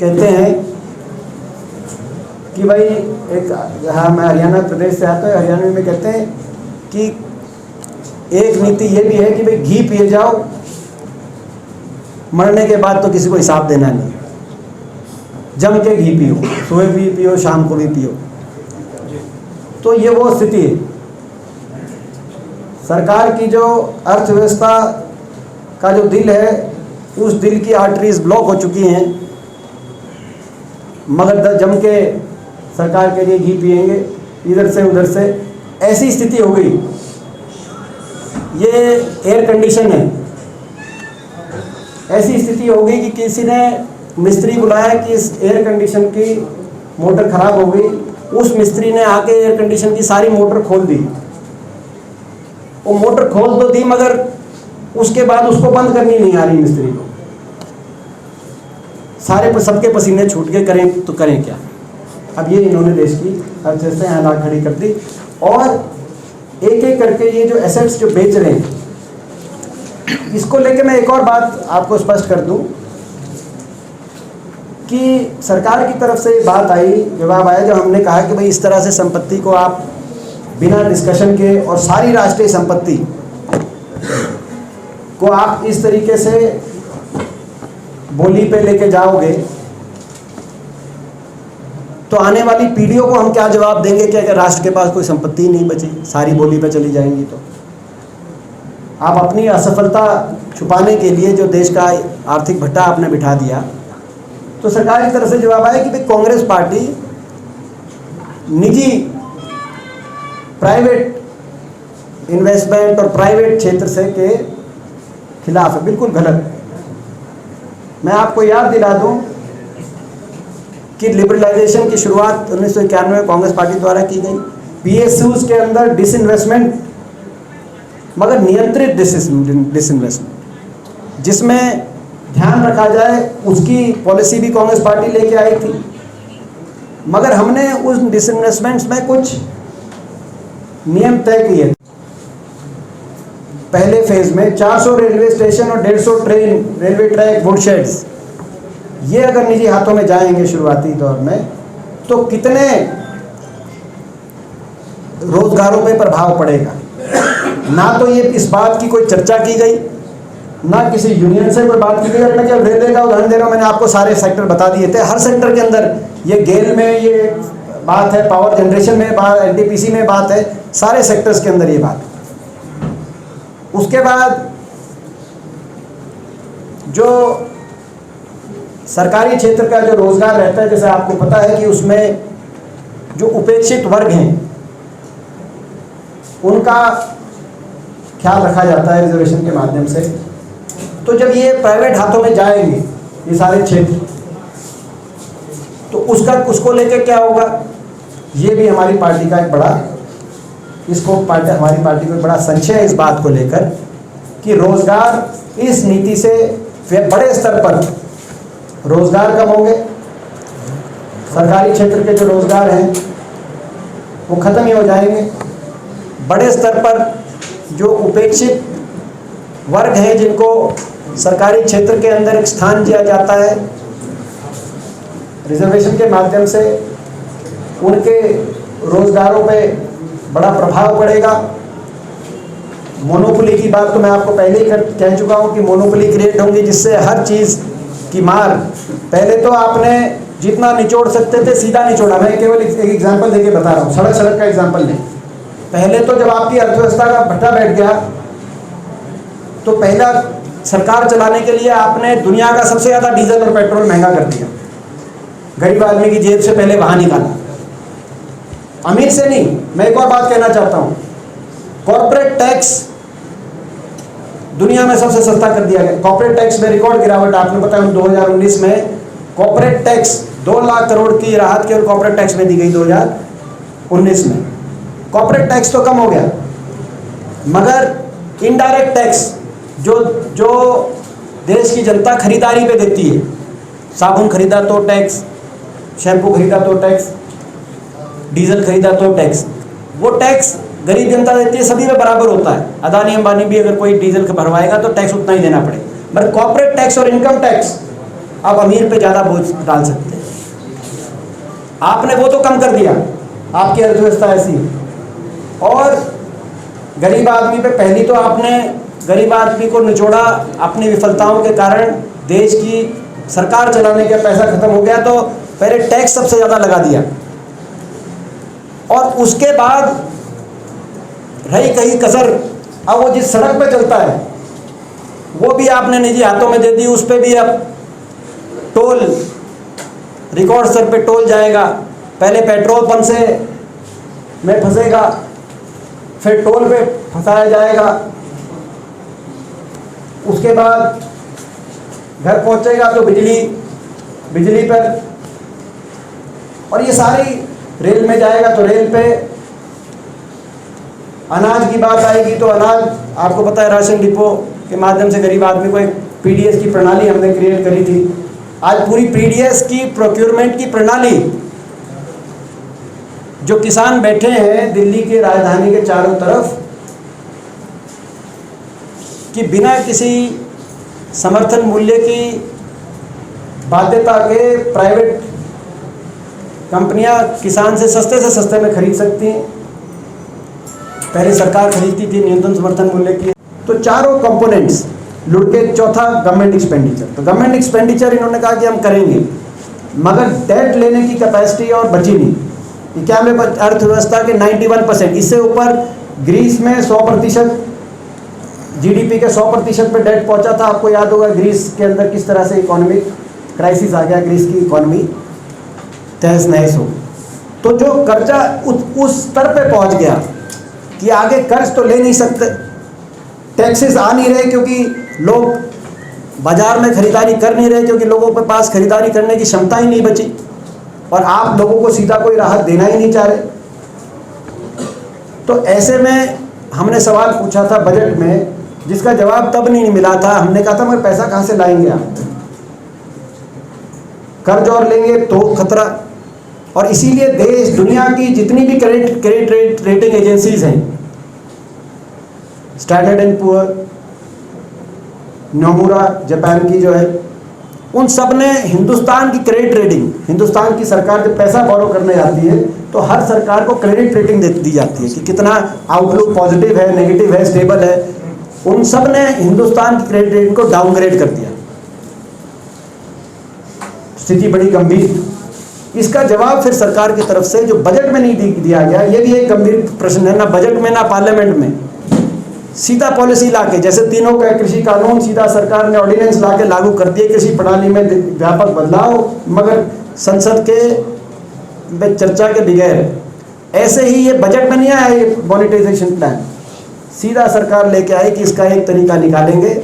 कहते हैं कि भाई एक, हाँ मैं हरियाणा प्रदेश से आता हूँ, हरियाणा में कहते हैं कि एक नीति ये भी है कि भाई घी पिए जाओ, मरने के बाद तो किसी को हिसाब देना नहीं, जम के घी पियो, सुबह भी पियो शाम को भी पियो। तो ये वो स्थिति है। सरकार की जो अर्थव्यवस्था का जो दिल है, उस दिल की आर्टरीज ब्लॉक हो चुकी हैं, मगर जम के सरकार के लिए घी पिएंगे इधर से उधर से, ऐसी स्थिति हो गई। ये एयर कंडीशन है, ऐसी स्थिति हो गई कि किसी ने मिस्त्री बुलाया कि इस एयर कंडीशन की मोटर खराब हो गई, उस मिस्त्री ने आके एयर कंडीशन की सारी मोटर खोल दी। वो मोटर खोल तो दी, मगर उसके बाद उसको बंद करनी नहीं आ रही मिस्त्री को। सारे सबके पसीने छूट के करें तो करें क्या। अब ये इन्होंने देश की अर्थव्यवस्था यहाँ ला खड़ी कर दी, और एक एक करके ये जो एसेट्स जो बेच रहे हैं, इसको लेके मैं एक और बात आपको स्पष्ट कर दूं कि सरकार की तरफ से बात आई, जवाब आया जब हमने कहा कि भाई इस तरह से संपत्ति को आप बिना डिस्कशन के और सारी राष्ट्रीय संपत्ति को आप इस तरीके से बोली पे लेके जाओगे तो आने वाली पीढ़ियों को हम क्या जवाब देंगे कि अगर राष्ट्र के पास कोई संपत्ति नहीं बची, सारी बोली पे चली जाएंगी। तो आप अपनी असफलता छुपाने के लिए जो देश का आर्थिक भट्टा आपने बिठा दिया, तो सरकार की तरफ से जवाब आया कि भाई कांग्रेस पार्टी निजी प्राइवेट इन्वेस्टमेंट और प्राइवेट क्षेत्र से के खिलाफ है। बिल्कुल गलत। मैं आपको याद दिला दूं कि लिबरलाइजेशन की शुरुआत 1991 में कांग्रेस पार्टी द्वारा की गई। पीएसयूज के अंदर डिसइन्वेस्टमेंट, मगर नियंत्रित डिसइन्वेस्टमेंट, जिसमें ध्यान रखा जाए, उसकी पॉलिसी भी कांग्रेस पार्टी लेके आई थी। मगर हमने उस डिसइन्वेस्टमेंट्स में कुछ नियम तय किए। पहले फेज में 400 रेलवे स्टेशन और 150 ट्रेन, रेलवे ट्रैक, वुडशेड्स, ये अगर निजी हाथों में जाएंगे शुरुआती दौर में, तो कितने रोजगारों पे प्रभाव पड़ेगा। ना तो ये इस बात की कोई चर्चा की गई, ना किसी यूनियन से कोई बात की गई। और मैं जब रेलवे का उदाहरण दे रहा हूँ, मैंने आपको सारे सेक्टर बता दिए थे। हर सेक्टर के अंदर ये गेल में ये बात है, पावर जनरेशन में बात, एनटीपीसी में बात है, सारे सेक्टर्स के अंदर ये बात है। उसके बाद जो सरकारी क्षेत्र का जो रोजगार रहता है, जैसे आपको पता है कि उसमें जो उपेक्षित वर्ग हैं उनका ख्याल रखा जाता है रिजर्वेशन के माध्यम से। तो जब ये प्राइवेट हाथों में जाएंगे ये सारे क्षेत्र, तो उसको लेकर क्या होगा, ये भी हमारी पार्टी का एक बड़ा, हमारी पार्टी को एक बड़ा संशय है इस बात को लेकर कि रोजगार इस नीति से बड़े स्तर पर रोजगार कम होंगे। सरकारी क्षेत्र के जो रोजगार हैं वो खत्म ही हो जाएंगे। बड़े स्तर पर जो उपेक्षित वर्ग हैं, जिनको सरकारी क्षेत्र के अंदर एक स्थान दिया जाता है रिजर्वेशन के माध्यम से, उनके रोजगारों पे बड़ा प्रभाव पड़ेगा। मोनोपोली की बात तो मैं आपको पहले ही कह चुका हूँ कि मोनोपोली क्रिएट होंगी, जिससे हर चीज़ की मार, पहले तो आपने जितना निचोड़ सकते थे सीधा निचोड़ा। मैं केवल एक एग्जांपल देके बता रहा हूँ, सड़क का एग्जांपल लें। पहले तो जब आपकी अर्थव्यवस्था का भट्टा बैठ गया, तो पहला सरकार चलाने के लिए आपने दुनिया का सबसे ज़्यादा डीजल और पेट्रोल महंगा कर दिया। गरीब आदमी की जेब से पहले वहाँ निकाला, अमीर से नहीं। मैं एक और बात कहना चाहता हूँ, कॉर्पोरेट टैक्स दुनिया में सबसे सस्ता कर दिया गया। कॉर्पोरेट टैक्स में रिकॉर्ड गिरावट, आपने बताया 2019 में कॉर्पोरेट टैक्स 2 लाख करोड़ की राहत केवल कॉर्पोरेट टैक्स में दी गई 2019 में। कॉर्पोरेट टैक्स तो कम हो गया, मगर इनडायरेक्ट टैक्स जो देश की जनता खरीदारी पे देती है, साबुन खरीदा तो टैक्स, शैम्पू खरीदा तो टैक्स, डीजल खरीदा तो टैक्स, वो टैक्स गरीब जनता देती है, सभी में बराबर होता है। अदानी अंबानी भी अगर कोई डीजल का भरवाएगा तो टैक्स उतना ही देना पड़ेगा। मगर कॉर्पोरेट टैक्स और इनकम टैक्स अब अमीर पे ज़्यादा बोझ डाल सकते हैं। आपने वो तो कम कर दिया, आपकी अर्थव्यवस्था ऐसी है। और गरीब आदमी पे पहली तो आपने गरीब आदमी को निचोड़ा अपनी विफलताओं के कारण। देश की सरकार चलाने का पैसा खत्म हो गया तो पहले टैक्स सबसे ज़्यादा लगा दिया, और उसके बाद रही कहीं कसर, अब वो जिस सड़क पे चलता है वो भी आपने निजी हाथों में दे दी। उस पर भी अब टोल रिकॉर्ड स्तर पे टोल जाएगा। पहले पेट्रोल पंप से में फंसेगा, फिर टोल पे फंसाया जाएगा, उसके बाद घर पहुंचेगा तो बिजली पर, और ये सारी रेल में जाएगा तो रेल पे। अनाज की बात आएगी तो अनाज, आपको पता है राशन डिपो के माध्यम से गरीब आदमी को एक पीडीएस की प्रणाली हमने क्रिएट करी थी। आज पूरी पीडीएस की प्रोक्योरमेंट की प्रणाली, जो किसान बैठे हैं दिल्ली के राजधानी के चारों तरफ, कि बिना किसी समर्थन मूल्य की बाध्यता के प्राइवेट कंपनियां किसान से सस्ते में खरीद सकती हैं। पहले सरकार खरीदती थी न्यूनतम समर्थन मूल्य की। तो चारों कंपोनेंट्स लुढ़ के, चौथा गवर्नमेंट एक्सपेंडिचर। तो गवर्नमेंट एक्सपेंडिचर इन्होंने कहा कि हम करेंगे, मगर डेट लेने की कैपेसिटी और बची नहीं। 91 अर्थव्यवस्था के 91%, इससे ऊपर ग्रीस में 100%, जीडीपी के 100% पे डेट पहुंचा था। आपको याद होगा ग्रीस के अंदर किस तरह से इकोनॉमिक क्राइसिस आ गया, ग्रीस की इकोनॉमी तहस नहस हो। तो जो कर्जा उस स्तर पे पहुंच गया कि आगे कर्ज तो ले नहीं सकते, टैक्सेस आ नहीं रहे क्योंकि लोग बाजार में खरीदारी कर नहीं रहे, क्योंकि लोगों के पास खरीदारी करने की क्षमता ही नहीं बची, और आप लोगों को सीधा कोई राहत देना ही नहीं चाह रहे। तो ऐसे में हमने सवाल पूछा था बजट में, जिसका जवाब तब नहीं मिला था। हमने कहा था मगर पैसा कहाँ से लाएंगे आप, कर्ज और लेंगे तो खतरा। और इसीलिए देश, दुनिया की जितनी भी क्रेडिट रेटिंग एजेंसीज हैं, standard and poor, Nomura Japan की जो है, उन सब ने हिंदुस्तान की क्रेडिट रेटिंग, हिंदुस्तान की सरकार जब पैसा बोरो करने जाती है तो हर सरकार को क्रेडिट रेटिंग दी जाती है कि कितना आउटलुक पॉजिटिव है, नेगेटिव है, स्टेबल है। उन सब ने हिंदुस्तान की क्रेडिट रेटिंग को डाउनग्रेड कर दिया। स्थिति बड़ी गंभीर। इसका जवाब फिर सरकार की तरफ से जो बजट में नहीं दिया गया, ये भी एक गंभीर प्रश्न है। ना बजट में ना पार्लियामेंट में सीधा पॉलिसी लाके, जैसे तीनों का कृषि कानून सीधा सरकार ने ऑर्डिनेंस लाके लागू कर दिए, कृषि प्रणाली में व्यापक बदलाव, मगर संसद के चर्चा के बगैर। ऐसे ही ये बजट में नहीं आया ये मॉनिटाइजेशन प्लान, सीधा सरकार लेके आई कि इसका एक तरीका निकालेंगे,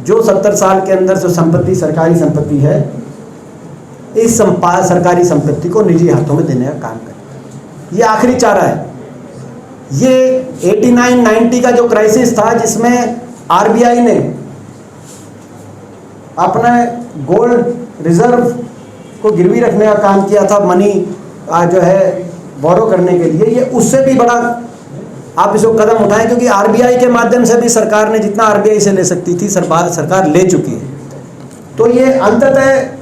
जो 70 साल के अंदर जो संपत्ति सरकारी संपत्ति है, इस सरकारी संपत्ति को निजी हाथों में देने का काम करें। ये आखिरी चारा है। ये 89-90 का जो क्राइसिस था, जिसमें आरबीआई ने अपने गोल्ड रिजर्व को गिरवी रखने का काम किया था, मनी जो है बोरो करने के लिए, ये उससे भी बड़ा आप इसको कदम उठाएं, क्योंकि आरबीआई के माध्यम से भी सरकार ने जितना आरबीआई से ले सकती थी सरकार ले चुकी है। तो ये अंततः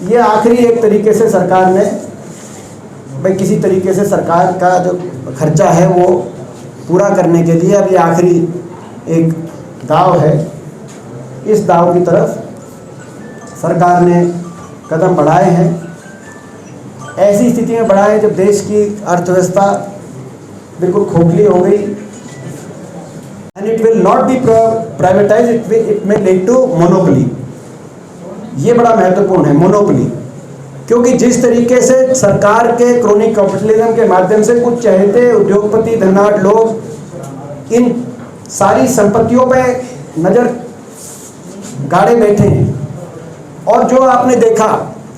ये आखिरी एक तरीके से सरकार ने भाई किसी तरीके से सरकार का जो खर्चा है वो पूरा करने के लिए अब ये आखिरी एक दाव है। इस दाव की तरफ सरकार ने कदम बढ़ाए हैं। ऐसी स्थिति में बढ़ाए जब देश की अर्थव्यवस्था बिल्कुल खोखली हो गई। And it will not be privatize, it may lead to monopoly. ये बड़ा महत्वपूर्ण है, मोनोपोली, क्योंकि जिस तरीके से सरकार के क्रोनिक कैपिटलिज्म के माध्यम से कुछ चहेते उद्योगपति धनाढ़ लोग इन सारी संपत्तियों पे नज़र गाड़े बैठे हैं। और जो आपने देखा,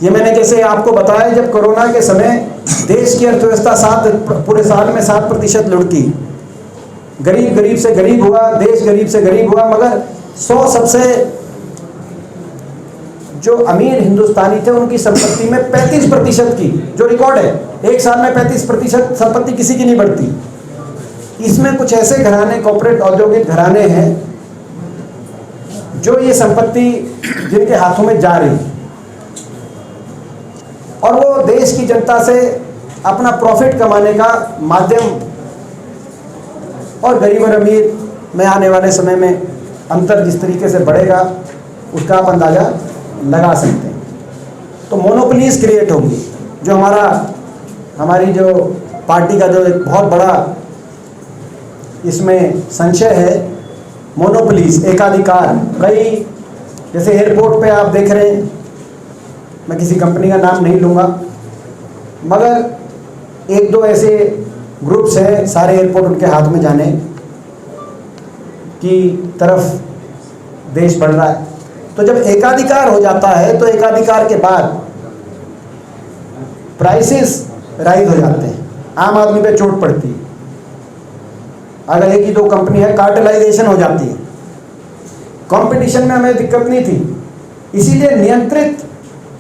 ये मैंने जैसे आपको बताया, जब कोरोना के समय देश की अर्थव्यवस्था पूरे साल में 7% लुढ़की, गरीब से गरीब हुआ, देश गरीब से गरीब हुआ, मगर 100 सबसे जो अमीर हिंदुस्तानी थे उनकी संपत्ति में 35% की जो रिकॉर्ड है, एक साल में 35% संपत्ति किसी की नहीं बढ़ती। इसमें कुछ ऐसे घराने, कॉर्पोरेट औद्योगिक घराने हैं जो ये संपत्ति जिनके हाथों में जा रही और वो देश की जनता से अपना प्रॉफिट कमाने का माध्यम और गरीब और अमीर में आने वाले समय में अंतर जिस तरीके से बढ़ेगा उसका आप अंदाज़ा लगा सकते हैं। तो मोनोपोलीज क्रिएट होंगी, जो हमारी जो पार्टी का जो एक बहुत बड़ा इसमें संशय है, मोनोपोलीज, एकाधिकार। कई जैसे एयरपोर्ट पे आप देख रहे हैं, मैं किसी कंपनी का नाम नहीं लूँगा, मगर एक दो ऐसे ग्रुप्स हैं, सारे एयरपोर्ट उनके हाथ में जाने की तरफ देश बढ़ रहा है। तो जब एकाधिकार हो जाता है तो एकाधिकार के बाद प्राइसेस राइज हो जाते हैं, आम आदमी पे चोट पड़ती है। अगर एक ही दो कंपनी है, कार्टेलाइजेशन हो जाती है। कंपटीशन में हमें दिक्कत नहीं थी, इसीलिए नियंत्रित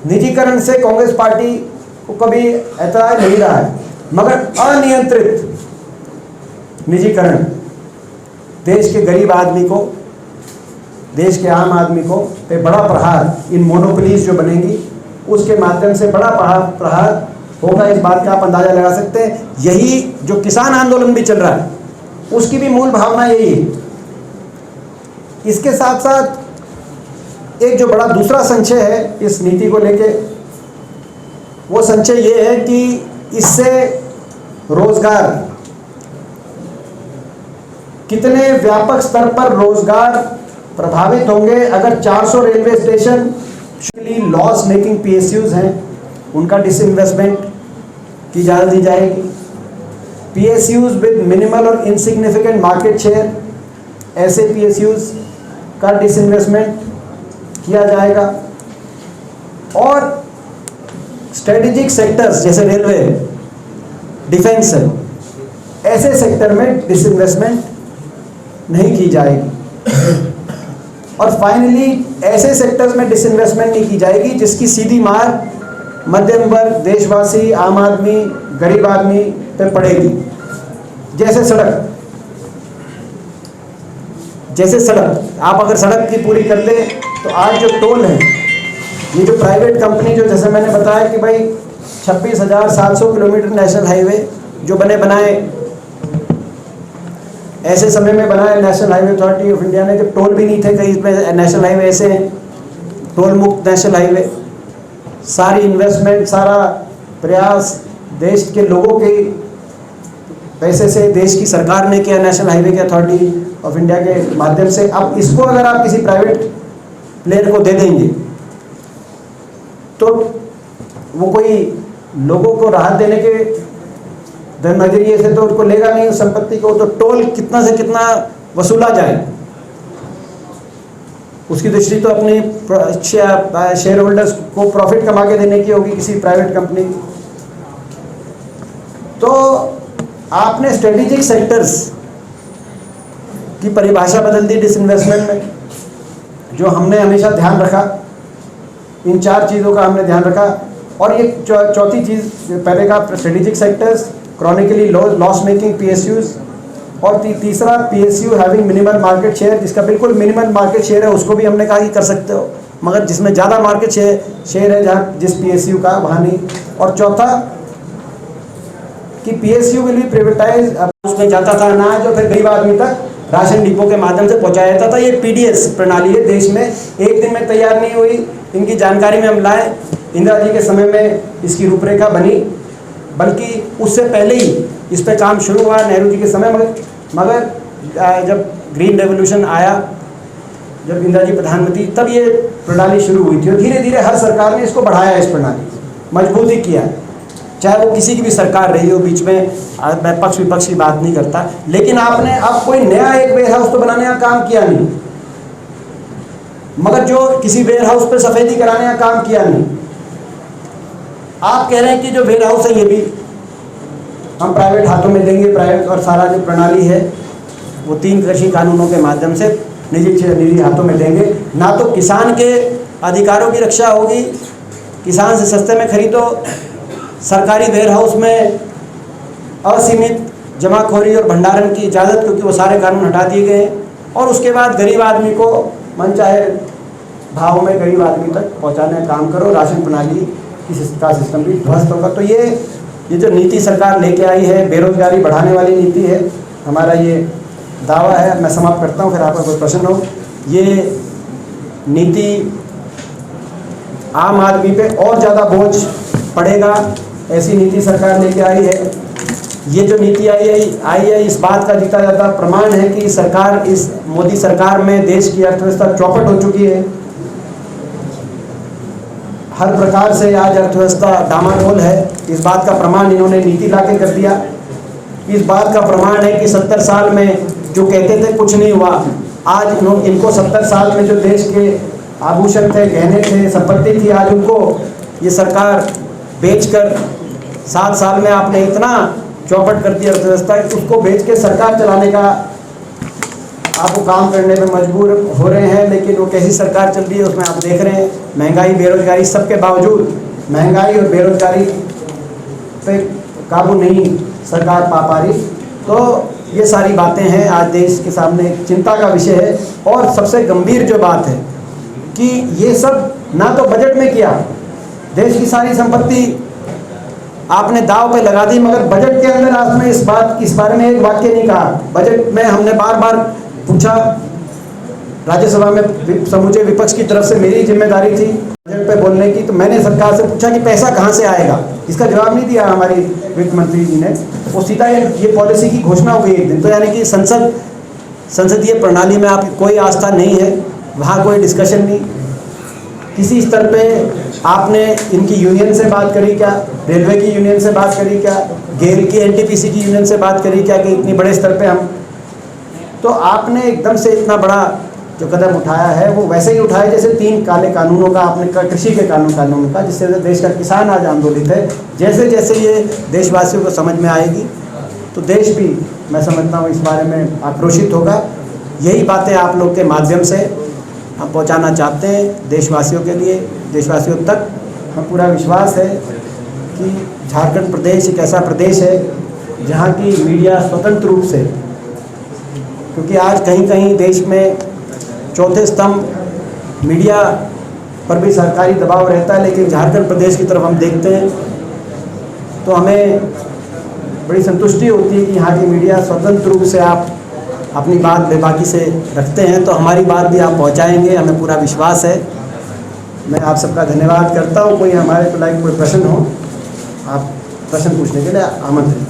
निजीकरण से कांग्रेस पार्टी को कभी ऐतराज नहीं रहा है, मगर अनियंत्रित निजीकरण देश के गरीब आदमी को, देश के आम आदमी को पे बड़ा प्रहार, इन मोनोपोलीज जो बनेंगी उसके माध्यम से बड़ा प्रहार होगा। इस बात का आप अंदाजा लगा सकते हैं। यही जो किसान आंदोलन भी चल रहा है उसकी भी मूल भावना यही है। इसके साथ साथ एक जो बड़ा दूसरा संशय है इस नीति को लेके, वो संशय ये है कि इससे रोजगार, कितने व्यापक स्तर पर रोजगार प्रभावित होंगे। अगर 400 railway station loss making PSUs हैं, उनका डिसइन्वेस्टमेंट की इजाज़त दी जाएगी। पीएसयूज विद मिनिमल और इनसिग्निफिकेंट मार्केट शेयर, ऐसे पीएसयूज का डिसइन्वेस्टमेंट किया जाएगा। और स्ट्रेटेजिक सेक्टर्स जैसे रेलवे, डिफेंस है, ऐसे सेक्टर में डिसइन्वेस्टमेंट नहीं की जाएगी। और फाइनली ऐसे सेक्टर्स में डिसइन्वेस्टमेंट नहीं की जाएगी जिसकी सीधी मार मध्यम वर्ग, देशवासी, आम आदमी, गरीब आदमी पे पड़ेगी। जैसे सड़क, आप अगर सड़क की पूरी कर ले तो आज जो टोल है, ये जो प्राइवेट कंपनी, जो जैसे मैंने बताया कि भाई 26,700 किलोमीटर नेशनल हाईवे जो बनाए ऐसे समय में बनाया national highway authority of India ने, जब टोल भी नहीं थे कहीं इसमें। नेशनल हाईवे ऐसे हैं, टोल मुक्त नेशनल हाईवे। सारी इन्वेस्टमेंट, सारा प्रयास देश के लोगों के पैसे से देश की सरकार ने किया, नेशनल हाईवे के अथॉरिटी ऑफ इंडिया के माध्यम से। अब इसको अगर आप किसी प्राइवेट प्लेयर को दे देंगे तो वो कोई लोगों को राहत देने के नजरिए से तो उनको लेगा नहीं उस संपत्ति को। तो टोल कितना से कितना वसूला जाए, उसकी दृष्टि तो अपनी शेयर होल्डर्स को प्रॉफिट कमा के देने की होगी किसी प्राइवेट कंपनी। तो आपने स्ट्रेटेजिक सेक्टर्स की परिभाषा बदल दी डिसइन्वेस्टमेंट में, जो हमने हमेशा ध्यान रखा। इन 4 चीज़ों का हमने ध्यान रखा। और ये चौथी चीज़, पहले का strategic sectors, chronically loss making PSUs, और तीसरा PSU having minimal market share, जिसका बिल्कुल मिनिमल मार्केट शेयर है उसको भी हमने कहा कि कर सकते हो, मगर जिसमें ज़्यादा मार्केट शेयर है जहाँ जिस पीएसयू का, वहाँ नहीं। और चौथा कि पीएसयू विल बी प्राइवेटाइज, उसमें जाता था अनाज और फिर गरीब आदमी तक राशन डिपो के माध्यम से पहुँचाया जाता था। ये पीडीएस प्रणाली है, देश में एक दिन में तैयार नहीं हुई। इनकी जानकारी में हम लाए, इंदिरा जी के समय में इसकी रूपरेखा बनी, बल्कि उससे पहले ही इस पर काम शुरू हुआ नेहरू जी के समय। मगर जब ग्रीन रेवोल्यूशन आया, जब इंदिरा जी प्रधानमंत्री, तब ये प्रणाली शुरू हुई थी। और धीरे धीरे हर सरकार ने इसको बढ़ाया, इस प्रणाली को मजबूती किया, चाहे वो किसी की भी सरकार रही हो। बीच में मैं पक्ष विपक्ष की बात नहीं करता, लेकिन आपने अब कोई नया एक वेयर हाउस तो बनाने का काम किया नहीं, मगर जो किसी वेयर हाउस पर सफेदी कराने का काम किया नहीं। आप कह रहे हैं कि जो वेयर हाउस है ये भी हम प्राइवेट हाथों में देंगे, प्राइवेट, और सारा जो प्रणाली है वो 3 कृषि कानूनों के माध्यम से निजी हाथों में देंगे। ना तो किसान के अधिकारों की रक्षा होगी, किसान से सस्ते में खरीदो, सरकारी वेयर हाउस में असीमित जमाखोरी और भंडारण की इजाज़त, क्योंकि वो सारे कानून हटा दिए गए हैं। और उसके बाद गरीब आदमी को मन चाहे भाव में गरीब आदमी तक पहुंचाने का काम करो, राशन प्रणाली का सिस्टम भी ध्वस्त होगा। तो ये जो नीति सरकार लेके आई है, बेरोजगारी बढ़ाने वाली नीति है, हमारा ये दावा है। मैं समाप्त करता हूँ, फिर आपका कोई प्रश्न हो। ये नीति आम आदमी पे और ज़्यादा बोझ पड़ेगा, ऐसी नीति सरकार लेके आई है। ये जो नीति आई है इस बात का जीता जाता प्रमाण है कि सरकार, इस मोदी सरकार में देश की अर्थव्यवस्था चौपट हो चुकी है। हर प्रकार से आज अर्थव्यवस्था डामाडोल है। इस बात का प्रमाण इन्होंने नीति लाके कर दिया। इस बात का प्रमाण है कि 70 साल में जो कहते थे कुछ नहीं हुआ, आज इनको 70 साल में जो देश के आभूषण थे, गहने थे, संपत्ति थी, आज उनको ये सरकार बेचकर 7 साल में आपने इतना चौपट कर दिया अर्थव्यवस्था कि उसको बेच के सरकार चलाने का आपको काम करने में मजबूर हो रहे हैं। लेकिन वो कैसी सरकार चल रही है उसमें आप देख रहे हैं, महंगाई, बेरोजगारी, सबके बावजूद महंगाई और बेरोजगारी पे काबू नहीं सरकार पा रही। तो ये सारी बातें हैं आज देश के सामने चिंता का विषय है। और सबसे गंभीर जो बात है कि ये सब ना तो बजट में किया, देश की सारी संपत्ति आपने दाव पे लगा दी, मगर बजट के अंदर आपने इस बारे में एक वाक्य नहीं कहा। बजट में हमने बार बार पूछा, राज्यसभा में समूचे विपक्ष की तरफ से मेरी जिम्मेदारी थी बजट पे बोलने की, तो मैंने सरकार से पूछा कि पैसा कहाँ से आएगा। इसका जवाब नहीं दिया हमारी वित्त मंत्री जी ने। वो सीधा ये पॉलिसी की घोषणा हो गई एक दिन। तो यानी कि संसदीय प्रणाली में आप कोई आस्था नहीं है, वहाँ कोई डिस्कशन नहीं। किसी स्तर पे आपने इनकी यूनियन से बात करी क्या, रेलवे की यूनियन से बात करी क्या, गेल की, एनटीपीसी की यूनियन से बात करी क्या कि इतनी बड़े स्तर पे हम। तो आपने एकदम से इतना बड़ा जो कदम उठाया है वो वैसे ही उठाया जैसे 3 काले कानूनों का आपने कृषि के कानून का, जिससे देश का किसान आज आंदोलित है। जैसे जैसे ये देशवासियों को समझ में आएगी तो देश भी, मैं समझता हूँ, इस बारे में आक्रोशित होगा। यही बातें आप लोग के माध्यम से हम पहुंचाना चाहते हैं देशवासियों के लिए, देशवासियों तक। हम पूरा विश्वास है कि झारखंड प्रदेश एक ऐसा प्रदेश है जहां की मीडिया स्वतंत्र रूप से, क्योंकि आज कहीं कहीं देश में चौथे स्तंभ मीडिया पर भी सरकारी दबाव रहता है, लेकिन झारखंड प्रदेश की तरफ हम देखते हैं तो हमें बड़ी संतुष्टि होती है कि यहाँ की मीडिया स्वतंत्र रूप से आप अपनी बात बेबाकी से रखते हैं। तो हमारी बात भी आप पहुंचाएंगे, हमें पूरा विश्वास है। मैं आप सबका धन्यवाद करता हूं। कोई हमारे को लाइक कोई प्रश्न हो, आप प्रश्न पूछने के लिए आमंत्रित।